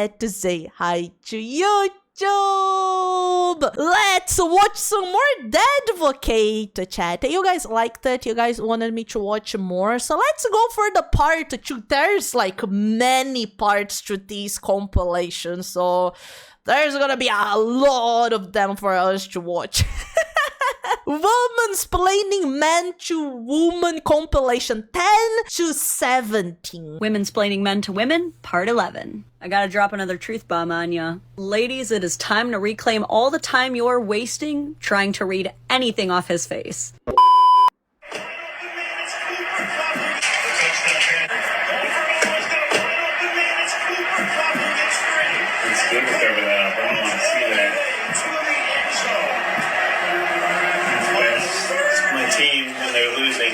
chat to say hi to YouTube. Let's watch some more Dadvocate chat. You guys liked it. You guys wanted me to watch more. So let's go for the part 2. There's like many parts to these compilations. So there's gonna be a lot of them for us to watch. Womansplaining Man to Woman compilation 10 to 17. Womansplaining Men to Women, part 11. I gotta drop another truth bomb on ya. Ladies, it is time to reclaim all the time you're wasting trying to read anything off his face.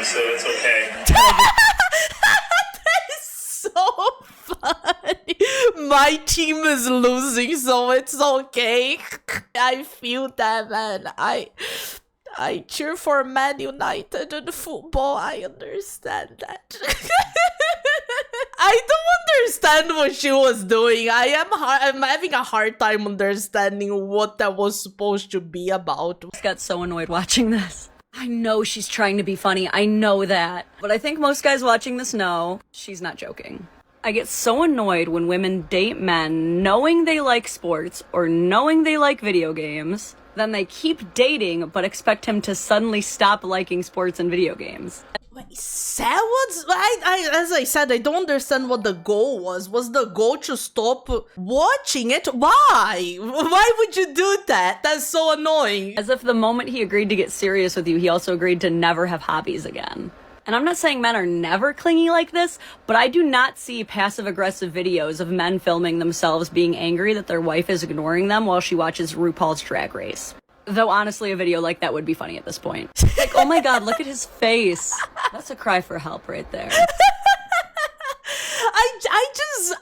So it's okay. That is so funny. My team is losing, so it's okay. I feel that, man. I cheer for Man United in football. I understand that. I don't understand what she was doing. I'm having a hard time understanding what that was supposed to be about. I got so annoyed watching this. I know she's trying to be funny, I know that. But I think most guys watching this know she's not joking. I get so annoyed when women date men knowing they like sports or knowing they like video games, then they keep dating but expect him to suddenly stop liking sports and video games. Wait, as I said, I don't understand what the goal was. Was the goal to stop watching it? Why? Why would you do that? That's so annoying. As if the moment he agreed to get serious with you, he also agreed to never have hobbies again. And I'm not saying men are never clingy like this, but I do not see passive-aggressive videos of men filming themselves being angry that their wife is ignoring them while she watches RuPaul's Drag Race. Though honestly, a video like that would be funny at this point. Like, oh my god, look at his face. That's a cry for help right there.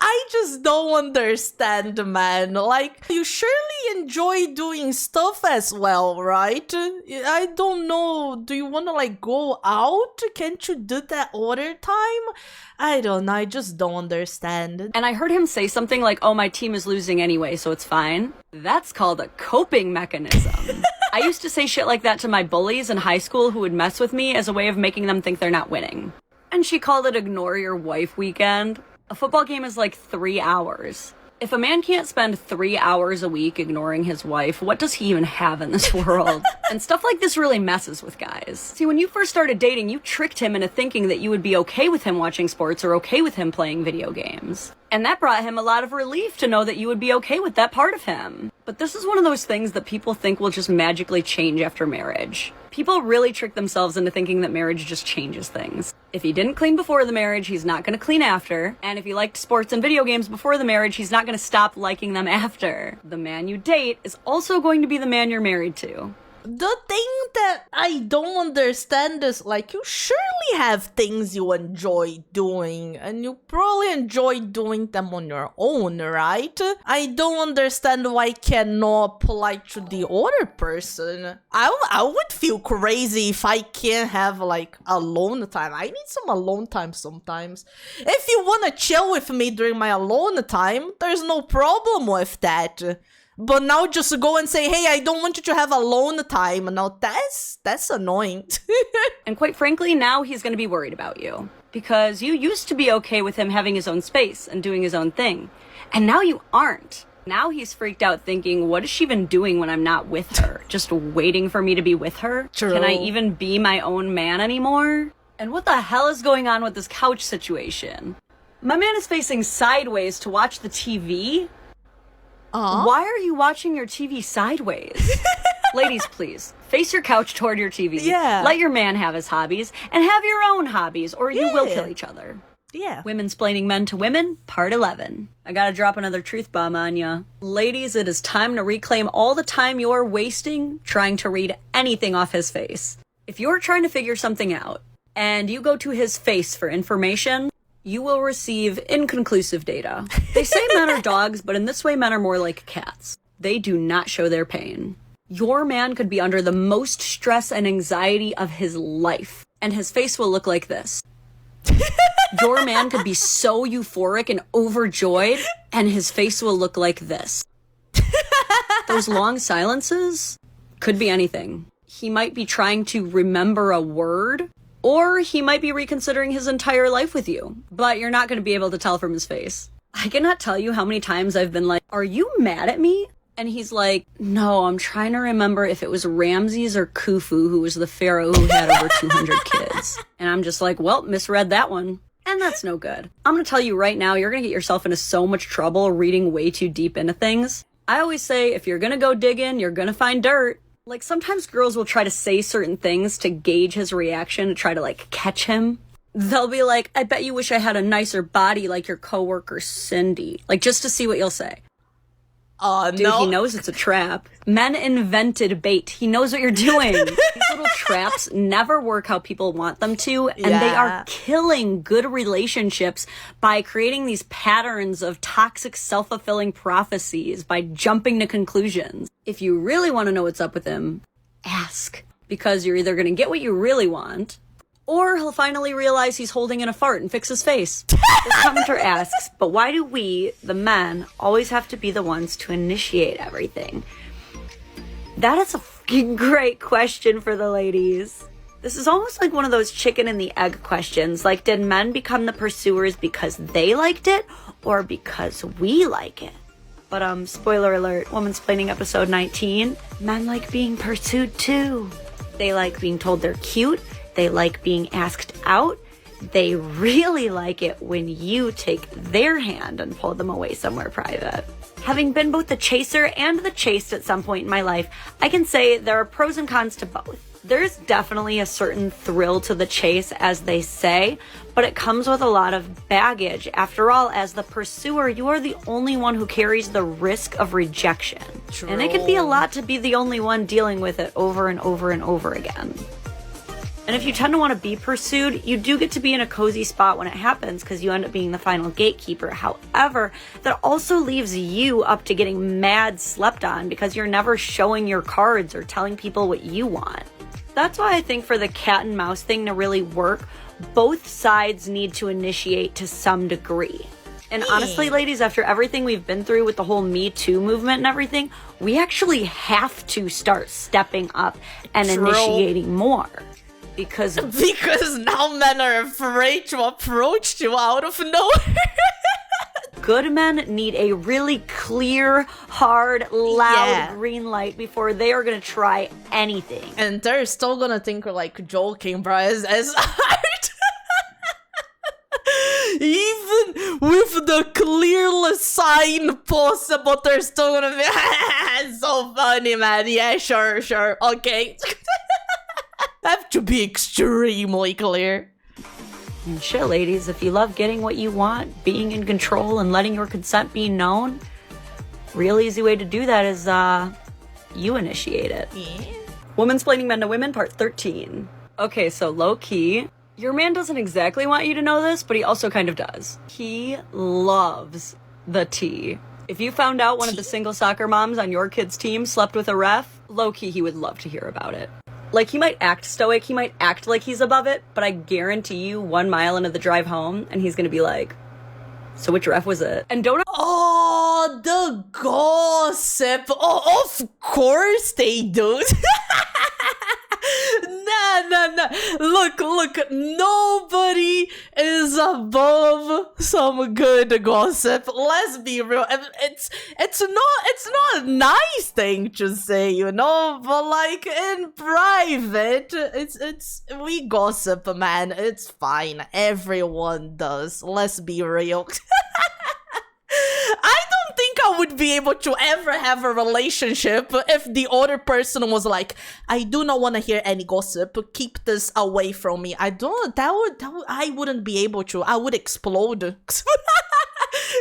I just don't understand, man. Like, you surely enjoy doing stuff as well, right? I don't know. Do you want to, like, go out? Can't you do that all the time? I don't know. I just don't understand. And I heard him say something like, oh, my team is losing anyway, so it's fine. That's called a coping mechanism. I used to say shit like that to my bullies in high school who would mess with me as a way of making them think they're not winning. And she called it ignore your wife weekend. A football game is like 3 hours. If a man can't spend 3 hours a week ignoring his wife, what does he even have in this world? And stuff like this really messes with guys. See, when you first started dating, you tricked him into thinking that you would be okay with him watching sports or okay with him playing video games. And that brought him a lot of relief to know that you would be okay with that part of him. But this is one of those things that people think will just magically change after marriage. People really trick themselves into thinking that marriage just changes things. If he didn't clean before the marriage, he's not going to clean after. And if he liked sports and video games before the marriage, he's not going to stop liking them after. The man you date is also going to be the man you're married to. The thing that I don't understand is, like, you surely have things you enjoy doing, and you probably enjoy doing them on your own, right? I don't understand why I cannot apply to the other person. I would feel crazy if I can't have, like, alone time. I need some alone time sometimes. If you want to chill with me during my alone time, there's no problem with that. But now just go and say, hey, I don't want you to have alone time. Now that's annoying. And quite frankly, now he's going to be worried about you. Because you used to be okay with him having his own space and doing his own thing. And now you aren't. Now he's freaked out thinking, what is she even doing when I'm not with her? Just waiting for me to be with her? True. Can I even be my own man anymore? And what the hell is going on with this couch situation? My man is facing sideways to watch the TV? Why are you watching your TV sideways? Ladies, please, face your couch toward your TV. Yeah. Let your man have his hobbies, and have your own hobbies, or you will kill each other. Yeah. Womansplaining Men to Women, part 11. I gotta drop another truth bomb on ya. Ladies, it is time to reclaim all the time you're wasting trying to read anything off his face. If you're trying to figure something out, and you go to his face for information, you will receive inconclusive data. They say men are dogs, but in this way, men are more like cats. They do not show their pain. Your man could be under the most stress and anxiety of his life, and his face will look like this. Your man could be so euphoric and overjoyed, and his face will look like this. Those long silences could be anything. He might be trying to remember a word, or he might be reconsidering his entire life with you, but you're not going to be able to tell from his face. I cannot tell you how many times I've been like, "Are you mad at me?" And he's like, "No, I'm trying to remember if it was Ramses or Khufu who was the pharaoh who had over 200 kids. And I'm just like, well, misread that one. And that's no good. I'm going to tell you right now, you're going to get yourself into so much trouble reading way too deep into things. I always say, if you're going to go digging, you're going to find dirt. Like, sometimes girls will try to say certain things to gauge his reaction, to try to, like, catch him. They'll be like, "I bet you wish I had a nicer body like your coworker Cindy." Like, just to see what you'll say. Dude, no. He knows it's a trap. Men invented bait. He knows what you're doing. These little traps never work how people want them to, and they are killing good relationships by creating these patterns of toxic self-fulfilling prophecies, by jumping to conclusions. If you really want to know what's up with him, ask. Because you're either going to get what you really want, or he'll finally realize he's holding in a fart and fix his face. This commenter asks, but why do we, the men, always have to be the ones to initiate everything? That is a fucking great question for the ladies. This is almost like one of those chicken and the egg questions. Like, did men become the pursuers because they liked it, or because we like it? But, spoiler alert, Womansplaining episode 19, men like being pursued too. They like being told they're cute. They like being asked out. They really like it when you take their hand and pull them away somewhere private. Having been both the chaser and the chased at some point in my life, I can say there are pros and cons to both. There's definitely a certain thrill to the chase, as they say, but it comes with a lot of baggage. After all, as the pursuer, you are the only one who carries the risk of rejection. True. And it can be a lot to be the only one dealing with it over and over and over again. And if you tend to want to be pursued, you do get to be in a cozy spot when it happens because you end up being the final gatekeeper. However, that also leaves you up to getting mad slept on because you're never showing your cards or telling people what you want. That's why I think for the cat and mouse thing to really work, both sides need to initiate to some degree. And honestly, ladies, after everything we've been through with the whole Me Too movement and everything, we actually have to start stepping up and initiating more. Because now men are afraid to approach you out of nowhere. good men need a really clear, hard, loud green light before they are going to try anything. And they're still gonna think we're like joking, bro, as hard. Even with the clearest sign possible, they're still gonna be it's so funny, man. Yeah, sure, okay. Have to be extremely clear. And shit, ladies, if you love getting what you want, being in control, and letting your consent be known, real easy way to do that is, you initiate it. Yeah. Womansplaining Men to Women, part 13. Okay, so low-key, your man doesn't exactly want you to know this, but he also kind of does. He loves the tea. If you found out one of the single soccer moms on your kid's team slept with a ref, low-key, he would love to hear about it. Like, he might act stoic, he might act like he's above it, but I guarantee you 1 mile into the drive home, and he's gonna be like, so which ref was it? And don't... Oh, the gossip. Oh, of course they do. Nah. Look, nobody is above some good gossip. Let's be real. It's not a nice thing to say, you know, but like in private, we gossip, man. It's fine. Everyone does. Let's be real. I don't think I would be able to ever have a relationship if the other person was like, I do not want to hear any gossip. Keep this away from me. I wouldn't be able to. I would explode.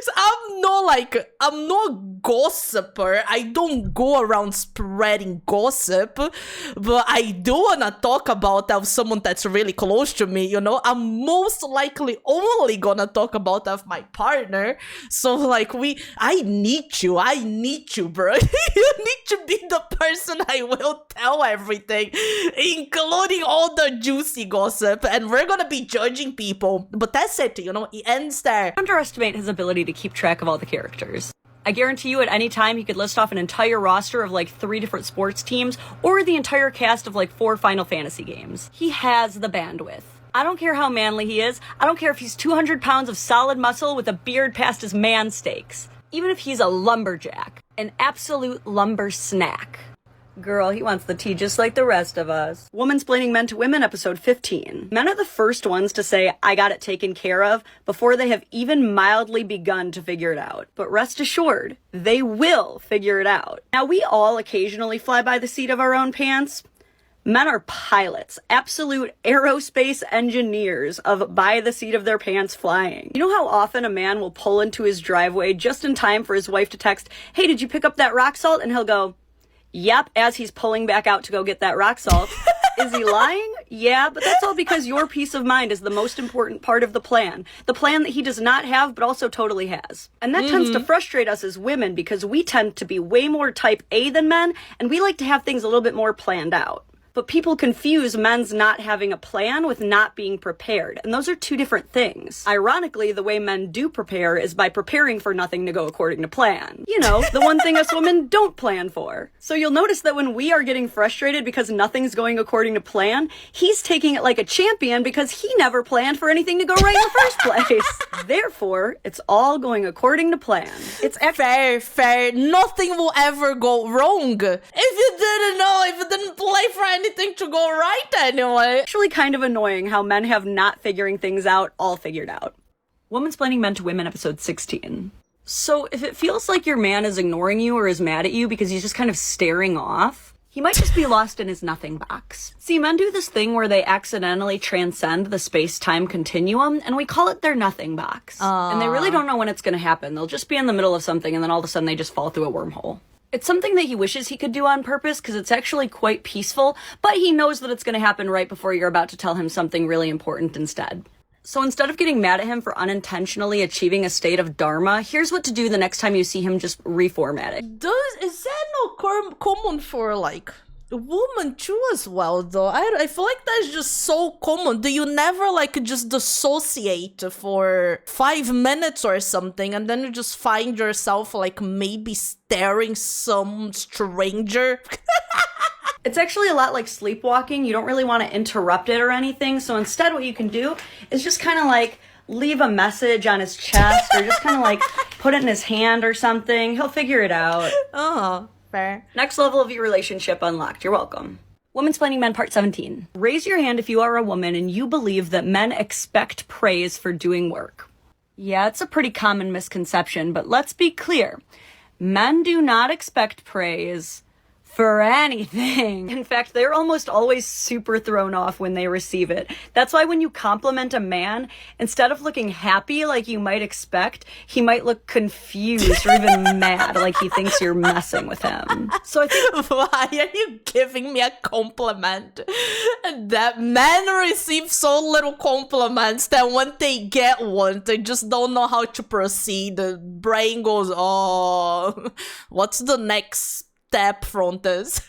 So I'm not gossiper. I don't go around spreading gossip, but I do wanna talk about someone that's really close to me, you know? I'm most likely only gonna talk about my partner. So like I need you, bro. You need to be the person I will tell everything, including all the juicy gossip, and we're gonna be judging people. But that's it, you know, it ends there. Underestimate his ability to keep track of all the characters. I guarantee you at any time he could list off an entire roster of like 3 different sports teams or the entire cast of like 4 Final Fantasy games. He has the bandwidth. I don't care how manly he is. I don't care if he's 200 pounds of solid muscle with a beard past his man steaks. Even if he's a lumberjack, an absolute lumber snack. Girl, he wants the tea just like the rest of us. Womansplaining Men to Women, episode 15. Men are the first ones to say, I got it taken care of, before they have even mildly begun to figure it out. But rest assured, they will figure it out. Now, we all occasionally fly by the seat of our own pants. Men are pilots, absolute aerospace engineers of by the seat of their pants flying. You know how often a man will pull into his driveway just in time for his wife to text, hey, did you pick up that rock salt? And he'll go, yep, as he's pulling back out to go get that rock salt. Is he lying? Yeah, but that's all because your peace of mind is the most important part of the plan. The plan that he does not have, but also totally has. And that tends to frustrate us as women because we tend to be way more type A than men, and we like to have things a little bit more planned out. But people confuse men's not having a plan with not being prepared, and those are 2 different things. Ironically, the way men do prepare is by preparing for nothing to go according to plan. You know, the one thing us women don't plan for. So you'll notice that when we are getting frustrated because nothing's going according to plan, he's taking it like a champion because he never planned for anything to go right in the first place. Therefore, it's all going according to plan. It's fair. Nothing will ever go wrong. If you didn't know, if you didn't play for anything to go right anyway. Actually kind of annoying how men have not figuring things out all figured out. Womansplaining Men to Women, episode 16. So if it feels like your man is ignoring you or is mad at you because he's just kind of staring off, he might just be lost in his nothing box. See, men do this thing where they accidentally transcend the space-time continuum, and we call it their nothing box. And they really don't know when it's going to happen. They'll just be in the middle of something, and then all of a sudden they just fall through a wormhole. It's something that he wishes he could do on purpose because it's actually quite peaceful, but he knows that it's going to happen right before you're about to tell him something really important instead. So instead of getting mad at him for unintentionally achieving a state of dharma, here's what to do the next time you see him just reformat it. Is that not common for like a woman too as well though? I feel like that's just so common. Do you never like just dissociate for 5 minutes or something and then you just find yourself like maybe staring some stranger? It's actually a lot like sleepwalking. You don't really want to interrupt it or anything. So instead what you can do is just kind of like leave a message on his chest or just kind of like put it in his hand or something. He'll figure it out. Oh, fair. Next level of your relationship unlocked. You're welcome. Womansplaining Men, part 17. Raise your hand if you are a woman and you believe that men expect praise for doing work. Yeah, it's a pretty common misconception, but let's be clear. Men do not expect praise for anything. In fact, they're almost always super thrown off when they receive it. That's why when you compliment a man, instead of looking happy like you might expect, he might look confused or even mad like he thinks you're messing with him. So I think, why are you giving me a compliment? That men receive so little compliments that when they get one, they just don't know how to proceed. The brain goes, oh, what's the next step from this?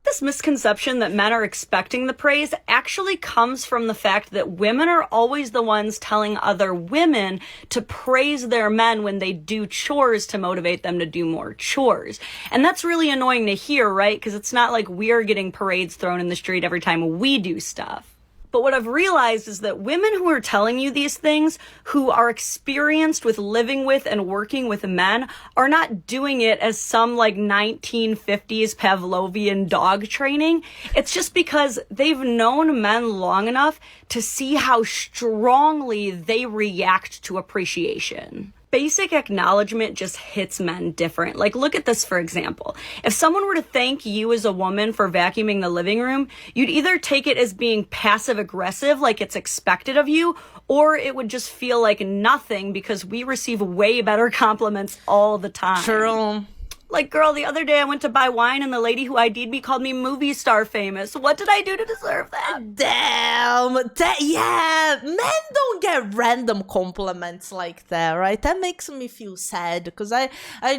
This misconception that men are expecting the praise actually comes from the fact that women are always the ones telling other women to praise their men when they do chores to motivate them to do more chores. And that's really annoying to hear, right? Because it's not like we're getting parades thrown in the street every time we do stuff. But what I've realized is that women who are telling you these things, who are experienced with living with and working with men, are not doing it as some like 1950s Pavlovian dog training. It's just because they've known men long enough to see how strongly they react to appreciation. basic acknowledgement just hits men different. Like, look at this, for example. If someone were to thank you as a woman for vacuuming the living room, you'd either take it as being passive aggressive, like it's expected of you, or it would just feel like nothing because we receive way better compliments all the time. True. Like, girl, the other day I went to buy wine and the lady who ID'd me called me movie star famous. What did I do to deserve that? Damn. Yeah, men don't get random compliments like that, right? That makes me feel sad because I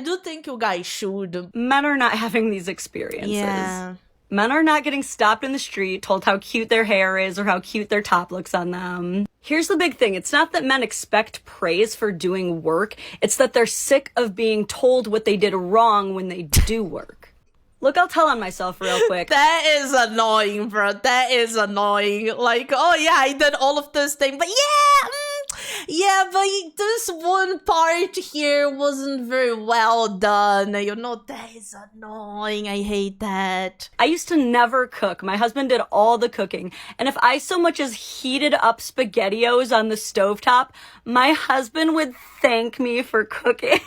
do think you guys should. Men are not having these experiences. Yeah. Men are not getting stopped in the street, told how cute their hair is or how cute their top looks on them. Here's the big thing. It's not that men expect praise for doing work. It's that they're sick of being told what they did wrong when they do work. Look, I'll tell on myself real quick. That is annoying, bro. That is annoying. Like, oh yeah, I did all of this thing, but yeah, but this one part here wasn't very well done. You know, that is annoying. I hate that. I used to never cook. My husband did all the cooking. And if I so much as heated up SpaghettiOs on the stovetop, my husband would thank me for cooking.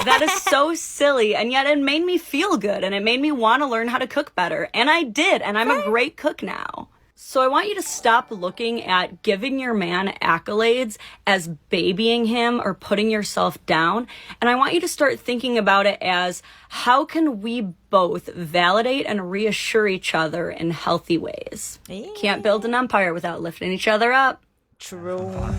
That is so silly, and yet it made me feel good, and it made me want to learn how to cook better. And I did, and I'm a great cook now. So I want you to stop looking at giving your man accolades as babying him or putting yourself down. And I want you to start thinking about it as, how can we both validate and reassure each other in healthy ways? Can't build an empire without lifting each other up. True.